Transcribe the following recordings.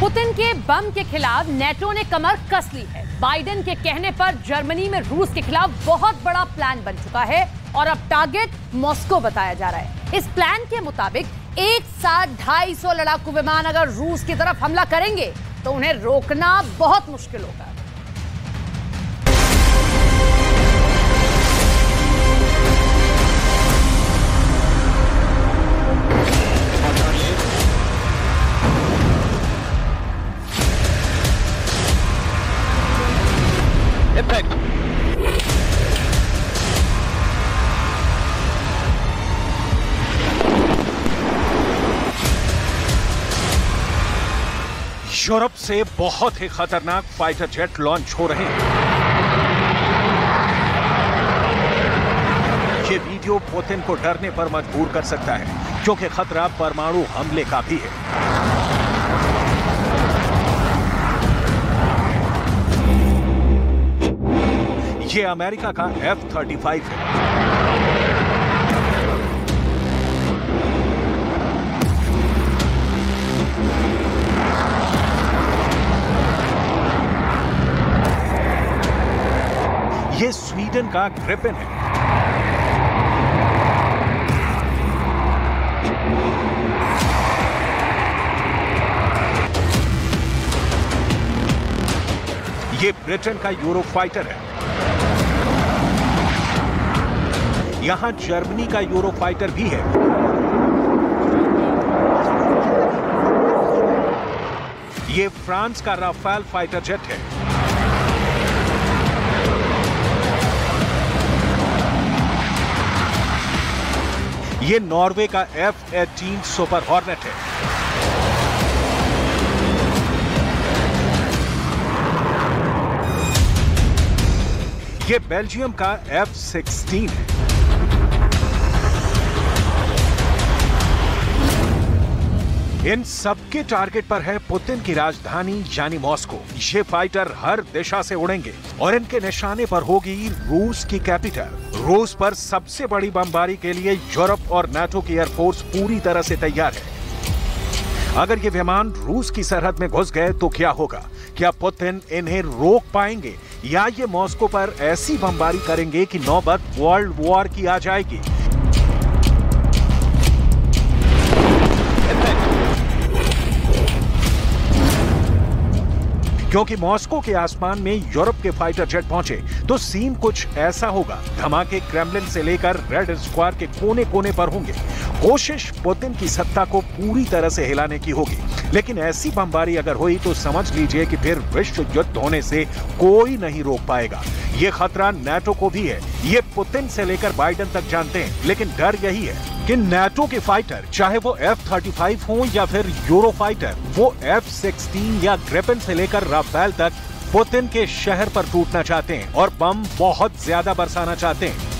Putin के बम के खिलाफ नेटो ने कमर कस ली है। बाइडेन के कहने पर जर्मनी में रूस के खिलाफ बहुत बड़ा प्लान बन चुका है और अब टारगेट मॉस्को बताया जा रहा है। इस प्लान के मुताबिक एक साथ 250 लड़ाकू विमान अगर रूस की तरफ हमला करेंगे तो उन्हें रोकना बहुत मुश्किल होगा। यूरोप से बहुत ही खतरनाक फाइटर जेट लॉन्च हो रहे हैं। ये वीडियो पुतिन को डरने पर मजबूर कर सकता है, क्योंकि खतरा परमाणु हमले का भी है। ये अमेरिका का F-35 है। ये स्वीडन का ग्रिपेन है। ये ब्रिटेन का यूरोफाइटर है। यहां जर्मनी का यूरोफाइटर भी है। ये फ्रांस का राफेल फाइटर जेट है। ये नॉर्वे का F-18 सुपर हॉर्नेट है। ये बेल्जियम का F-16 है। इन सबके टारगेट पर है पुतिन की राजधानी यानी मॉस्को। ये फाइटर हर दिशा से उड़ेंगे और इनके निशाने पर होगी रूस की कैपिटल। रूस पर सबसे बड़ी बमबारी के लिए यूरोप और नाटो की एयरफोर्स पूरी तरह से तैयार है। अगर ये विमान रूस की सरहद में घुस गए तो क्या होगा? क्या पुतिन इन्हें रोक पाएंगे या ये मॉस्को पर ऐसी बमबारी करेंगे कि नौबत वर्ल्ड वॉर की आ जाएगी? क्योंकि मॉस्को के आसमान में यूरोप के फाइटर जेट पहुंचे तो सीन कुछ ऐसा होगा। धमाके क्रेमलिन से लेकर रेड स्क्वायर के कोने कोने पर होंगे। कोशिश पुतिन की सत्ता को पूरी तरह से हिलाने की होगी, लेकिन ऐसी बमबारी अगर हुई तो समझ लीजिए कि फिर विश्व युद्ध होने से कोई नहीं रोक पाएगा। ये खतरा नाटो को भी है। ये पुतिन से लेकर बाइडेन तक जानते हैं, लेकिन डर यही है कि नाटो के फाइटर, चाहे वो F-35 हो या फिर यूरोफाइटर, वो F-16 या ग्रिपेन से लेकर राफेल तक पुतिन के शहर पर टूटना चाहते हैं और बम बहुत ज्यादा बरसाना चाहते हैं।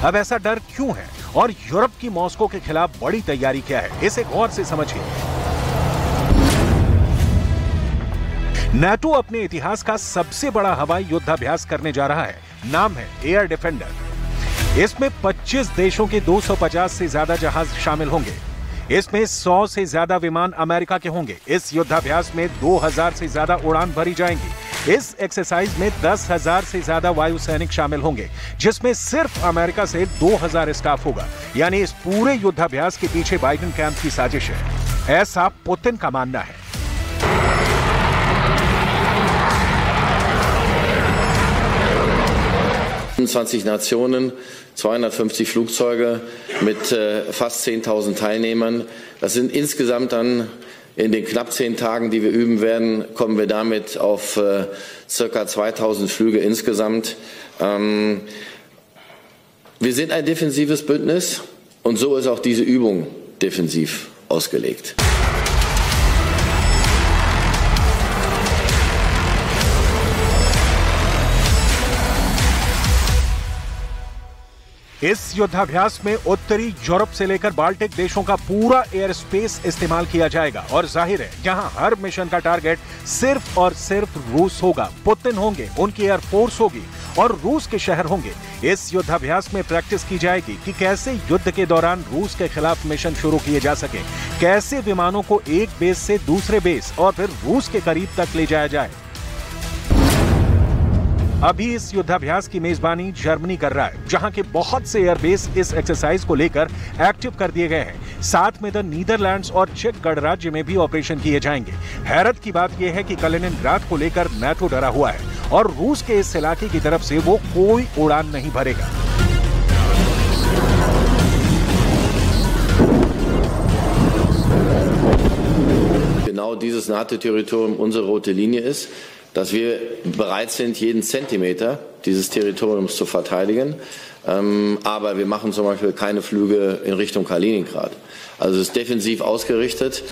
अब ऐसा डर क्यों है और यूरोप की मॉस्को के खिलाफ बड़ी तैयारी क्या है, इसे गौर से समझिए। नाटो अपने इतिहास का सबसे बड़ा हवाई युद्धाभ्यास करने जा रहा है। नाम है एयर डिफेंडर। इसमें 25 देशों के 250 से ज्यादा जहाज शामिल होंगे। इसमें 100 से ज्यादा विमान अमेरिका के होंगे। इस युद्धाभ्यास में 2000 से ज्यादा उड़ान भरी जाएंगी। इस एक्सरसाइज में 10,000 से ज्यादा वायु सैनिक शामिल होंगे, जिसमें सिर्फ अमेरिका से 2000 स्टाफ होगा। यानी इस पूरे युद्धाभ्यास के पीछे बाइडेन कैंप की साजिश है, ऐसा पुतिन का मानना है। 20 Nationen, 250 Flugzeuge mit fast 10.000 Teilnehmern. Das sind insgesamt dann in den knapp 10 Tagen, die wir üben werden, kommen wir damit auf circa 2000 Flüge insgesamt. Wir sind ein defensives Bündnis und so ist auch diese Übung defensiv ausgelegt. इस युद्धाभ्यास में उत्तरी Europe से लेकर Baltic देशों का पूरा air space इस्तेमाल किया जाएगा और जाहिर है यहां हर मिशन का टारगेट सिर्फ और सिर्फ रूस होगा। पुतिन होंगे, उनकी एयरफोर्स होगी और रूस के शहर होंगे। इस युद्धाभ्यास में प्रैक्टिस की जाएगी कि कैसे युद्ध के दौरान रूस के खिलाफ मिशन शुरू किए जा सके, कैसे विमानों को एक बेस से दूसरे बेस और फिर रूस के करीब तक ले जाया जाए। अभी इस युद्धाभ्यास की मेजबानी जर्मनी कर रहा है, जहां के बहुत से एयरबेस इस एक्सरसाइज को लेकर एक्टिव कर दिए गए हैं। साथ में द नीदरलैंड्स और चेक गणराज्य में भी ऑपरेशन किए जाएंगे। हैरत की बात यह है कि कलिनिनग्राड को लेकर नाटो डरा हुआ है और रूस के इस इलाके की तरफ से वो कोई उड़ान नहीं भरेगा। Genau dieses NATO-Territorium unsere rote Linie ist, dass wir bereit sind, jeden Zentimeter dieses Territoriums zu verteidigen. Aber wir machen zum Beispiel keine Flüge in Richtung Kaliningrad. Also es ist defensiv ausgerichtet.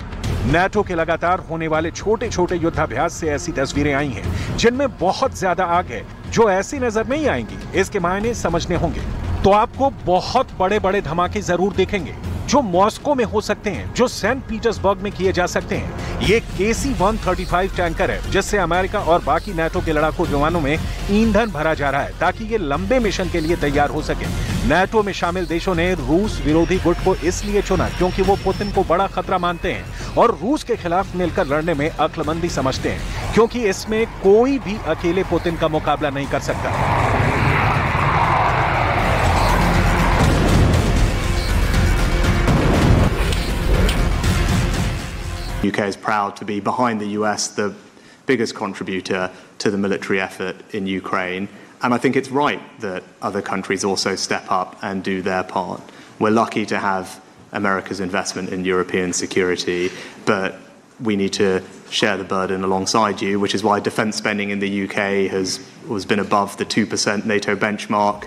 NATO के लगातार होने वाले छोटे छोटे युद्धाभ्यास से ऐसी तस्वीरें आई हैं जिनमें बहुत ज्यादा आग है, जो ऐसी नजर नहीं आएंगी। इसके मायने समझने होंगे तो आपको बहुत बड़े बड़े धमाके जरूर देखेंगे, जो मॉस्को में हो सकते हैं, जो सेंट पीटर्सबर्ग में किए जा सकते हैं। ये KC-135 टैंकर है जिससे अमेरिका और बाकी नाटो के लड़ाकू विमानों में ईंधन भरा जा रहा है ताकि ये लंबे मिशन के लिए तैयार हो सके। नाटो में शामिल देशों ने रूस विरोधी गुट को इसलिए चुना क्योंकि वो पुतिन को बड़ा खतरा मानते हैं और रूस के खिलाफ मिलकर लड़ने में अक्लमंदी समझते हैं, क्योंकि इसमें कोई भी अकेले पुतिन का मुकाबला नहीं कर सकता। UK is proud to be behind the US, the biggest contributor to the military effort in Ukraine. And I think it's right that other countries also step up and do their part. We're lucky to have America's investment in European security, but we need to share the burden alongside you, which is why defense spending in the UK has been above the 2% NATO benchmark.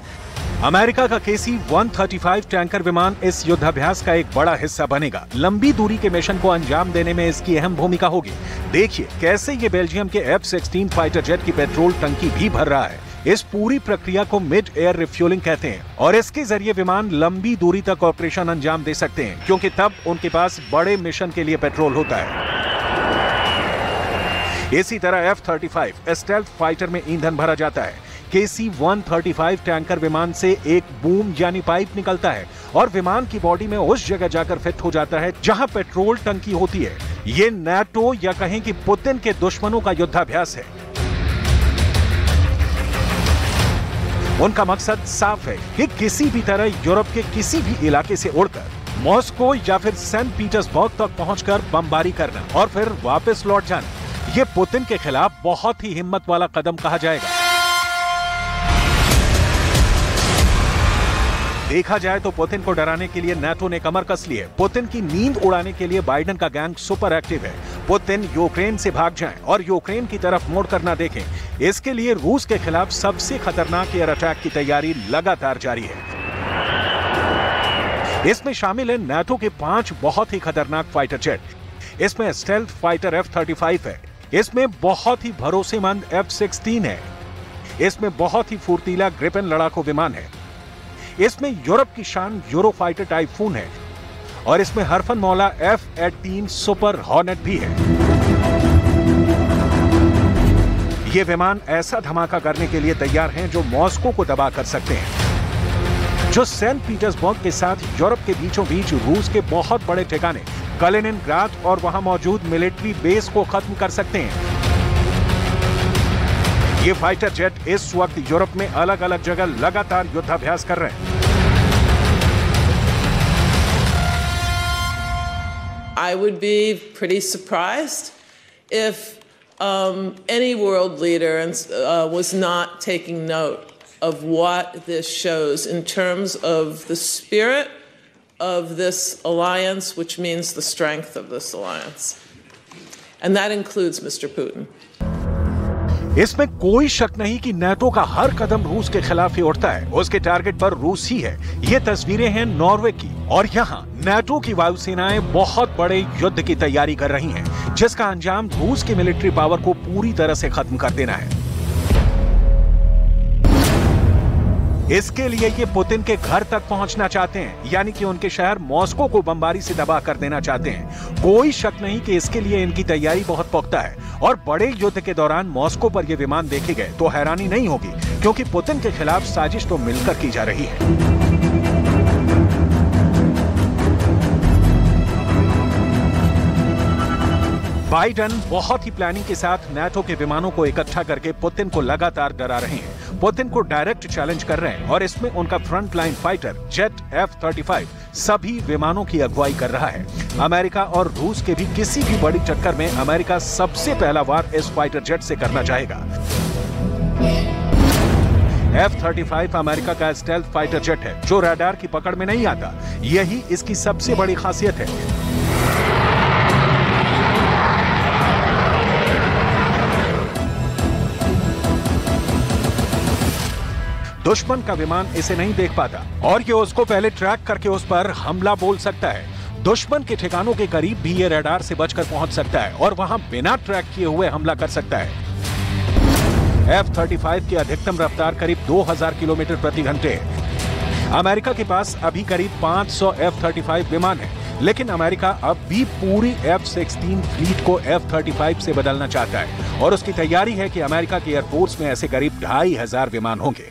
America का KC-135 tanker विमान इस युद्धाभ्यास का एक बड़ा हिस्सा बनेगा। लंबी दूरी के मिशन को अंजाम देने में इसकी अहम भूमिका होगी। देखिए कैसे ये बेल्जियम के F-16 फाइटर जेट की पेट्रोल टंकी भी भर रहा है। इस पूरी प्रक्रिया को मिड एयर रिफ्यूलिंग कहते हैं और इसके जरिए विमान लंबी दूरी तक ऑपरेशन अंजाम दे सकते हैं, क्योंकि तब उनके पास बड़े मिशन के लिए पेट्रोल होता है। इसी तरह F-35 स्टेल्थ फाइटर में ईंधन भरा जाता है। KC-135 टैंकर विमान से एक बूम यानी पाइप निकलता है और विमान की बॉडी में उस जगह जाकर फिट हो जाता है जहां पेट्रोल टंकी होती है। ये नाटो या कहें कि पुतिन के दुश्मनों का युद्धाभ्यास है। उनका मकसद साफ है कि किसी भी तरह यूरोप के किसी भी इलाके से उड़कर मॉस्को या फिर सेंट पीटर्सबर्ग तक पहुंचकर बमबारी करना और फिर वापस लौट जाना। ये पुतिन के खिलाफ बहुत ही हिम्मत वाला कदम कहा जाएगा। देखा जाए तो पुतिन को डराने के लिए नाटो ने कमर कस ली है। पुतिन की नींद उड़ाने के लिए बाइडेन का गैंग सुपर एक्टिव है। पुतिन यूक्रेन से भाग जाएं और यूक्रेन की तरफ मुड़कर ना देखें, इसके लिए रूस के खिलाफ सबसे खतरनाक एयर अटैक की तैयारी लगातार जारी है। इसमें शामिल है नाटो के 5 बहुत ही खतरनाक फाइटर जेट। इसमें स्टेल्थ फाइटर F-35 है। इसमें बहुत ही भरोसेमंद F-16 है। इसमें बहुत ही फुर्तीला ग्रिपेन लड़ाकू विमान है। इसमें यूरोप की शान यूरोफाइटर टाइफून है और इसमें हरफन मौला F-18 सुपर हॉर्नेट भी है। ये विमान ऐसा धमाका करने के लिए तैयार हैं जो मॉस्को को दबा कर सकते हैं, जो सेंट पीटर्सबर्ग के साथ यूरोप के बीचों बीच रूस के बहुत बड़े ठिकाने कलिनिनग्राड और वहां मौजूद मिलिट्री बेस को खत्म कर सकते हैं। ये फाइटर जेट इस वक्त यूरोप में अलग अलग जगह लगातार युद्धाभ्यास कर रहे हैं। I would be pretty surprised if any world leader was not taking note of what this shows in terms of the spirit of this alliance, which means the strength of this alliance. And that includes Mr. Putin. इसमें कोई शक नहीं कि NATO का हर कदम रूस के खिलाफ ही उठता है। उसके टारगेट पर रूस ही है। ये तस्वीरें हैं नॉर्वे की और यहाँ नाटो की वायुसेनाएं बहुत बड़े युद्ध की तैयारी कर रही हैं, जिसका अंजाम रूस की मिलिट्री पावर को पूरी तरह से खत्म कर देना है। इसके लिए ये पुतिन के घर तक पहुंचना चाहते हैं, यानी कि उनके शहर मॉस्को को बमबारी से दबा कर देना चाहते हैं। कोई शक नहीं कि इसके लिए इनकी तैयारी बहुत पुख्ता है और बड़े युद्ध के दौरान मॉस्को पर ये विमान देखे गए तो हैरानी नहीं होगी क्योंकि पुतिन के खिलाफ साजिश तो मिलकर की जा रही है। बाइडेन बहुत ही प्लानिंग के साथ नाटो के विमानों को इकट्ठा करके पुतिन को लगातार डरा रहे हैं, पुतिन को डायरेक्ट चैलेंज कर रहे हैं और इसमें उनका front line fighter jet F-35 सभी विमानों की अगुवाई कर रहा है। अमेरिका और रूस के भी किसी भी बड़ी टक्कर में अमेरिका सबसे पहला वार इस फाइटर जेट से करना चाहेगा। F-35 अमेरिका का स्टेल्थ फाइटर जेट है जो रडार की पकड़ में नहीं आता। यही इसकी सबसे बड़ी खासियत है। दुश्मन का विमान इसे नहीं देख पाता और ये उसको पहले ट्रैक करके उस पर हमला बोल सकता है। दुश्मन के ठिकानों के करीब भी ये रडार से बचकर पहुंच सकता है और वहां बिना ट्रैक किए हुए हमला कर सकता है। F-35 की अधिकतम रफ्तार करीब 2000 किलोमीटर प्रति घंटे है। अमेरिका के पास अभी करीब 500 F-35 विमान है, लेकिन अमेरिका अब भी पूरी F-16 फ्लीट को F-35 से बदलना चाहता है और उसकी तैयारी है कि अमेरिका की एयरफोर्स में ऐसे करीब 2500 विमान होंगे।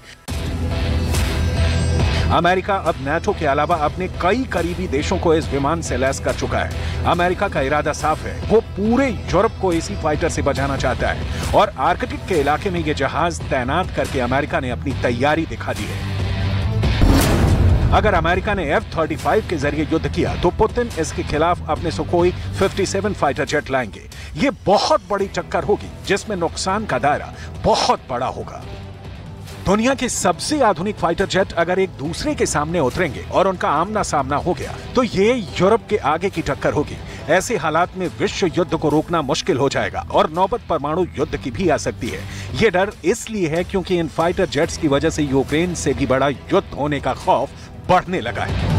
अमेरिका अब नाटो के अलावा अपने कई करीबी देशों को इस विमान से लैस कर चुका है। अमेरिका का इरादा साफ है, वो पूरे यूरोप को इसी फाइटर से बचाना चाहता है और आर्कटिक के इलाके में ये जहाज तैनात करके अमेरिका ने अपनी तैयारी दिखा दी है। अगर अमेरिका ने F-35 के जरिए युद्ध किया तो पुतिन इसके खिलाफ अपने सुखोई 57 फाइटर जेट लाएंगे। ये बहुत बड़ी टक्कर होगी जिसमें नुकसान का दायरा बहुत बड़ा होगा। दुनिया के सबसे आधुनिक फाइटर जेट अगर एक दूसरे के सामने उतरेंगे और उनका आमना सामना हो गया तो ये यूरोप के आगे की टक्कर होगी। ऐसे हालात में विश्व युद्ध को रोकना मुश्किल हो जाएगा और नौबत परमाणु युद्ध की भी आ सकती है। ये डर इसलिए है क्योंकि इन फाइटर जेट्स की वजह से यूक्रेन से भी बड़ा युद्ध होने का खौफ बढ़ने लगा है।